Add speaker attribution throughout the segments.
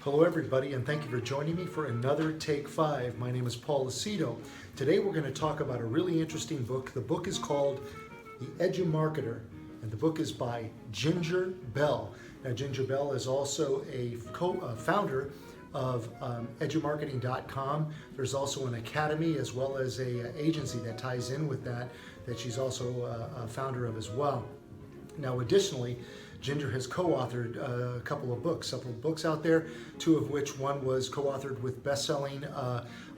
Speaker 1: Hello everybody, and thank you for joining me for another Take 5. My name is Paul Lucido. Today we're going to talk about a really interesting book. The book is called The Edumarketer, and the book is by Ginger Bell. Now Ginger Bell is also a founder of edumarketing.com. There's also an academy as well as a agency that ties in with that she's also a founder of as well. Now additionally, Ginger has co-authored a couple of books out there, two of which one was co-authored with best-selling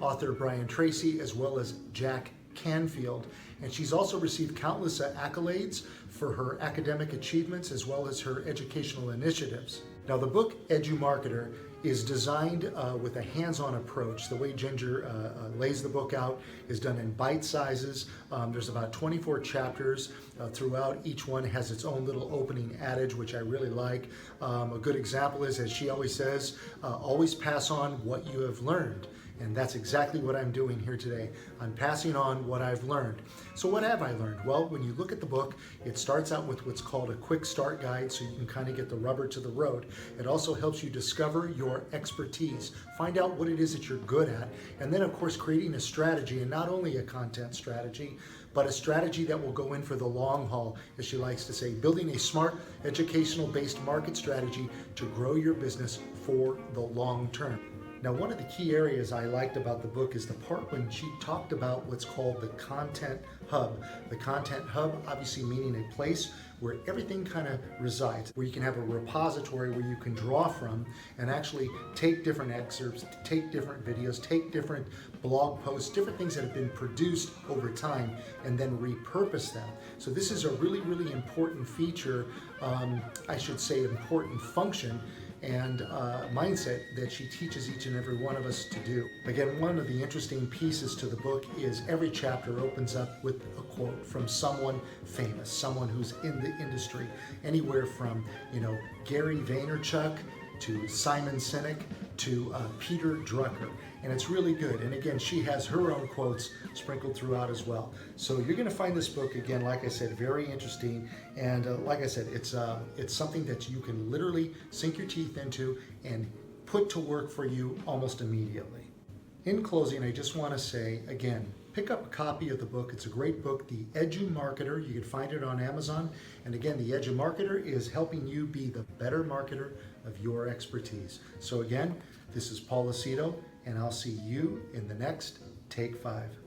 Speaker 1: author Brian Tracy as well as Jack Canfield. And she's also received countless accolades for her academic achievements as well as her educational initiatives. Now the book Edumarketer is designed with a hands-on approach. The way Ginger lays the book out is done in bite sizes. There's about 24 chapters throughout. Each one has its own little opening adage, which I really like. A good example is, as she always says, always pass on what you have learned. And that's exactly what I'm doing here today. I'm passing on what I've learned. So what have I learned? Well, when you look at the book, it starts out with what's called a quick start guide, so you can kind of get the rubber to the road. It also helps you discover your expertise, find out what it is that you're good at, and then of course creating a strategy, and not only a content strategy, but a strategy that will go in for the long haul, as she likes to say, building a smart educational-based market strategy to grow your business for the long term. Now, one of the key areas I liked about the book is the part when she talked about what's called the content hub. The content hub obviously meaning a place where everything kind of resides, where you can have a repository where you can draw from and actually take different excerpts, take different videos, take different blog posts, different things that have been produced over time, and then repurpose them. So this is a really, really important feature, I should say important function, and mindset that she teaches each and every one of us to do. Again, one of the interesting pieces to the book is every chapter opens up with a quote from someone famous, someone who's in the industry, anywhere from, Gary Vaynerchuk to Simon Sinek to Peter Drucker. And it's really good. And again, she has her own quotes sprinkled throughout as well. So you're going to find this book, again, like I said, very interesting. And like I said, it's something that you can literally sink your teeth into and put to work for you almost immediately. In closing, I just want to say, again, pick up a copy of the book. It's a great book, The Edumarketer. You can find it on Amazon. And again, The Edumarketer is helping you be the better marketer of your expertise. So again, this is Paul Lucido, and I'll see you in the next Take 5.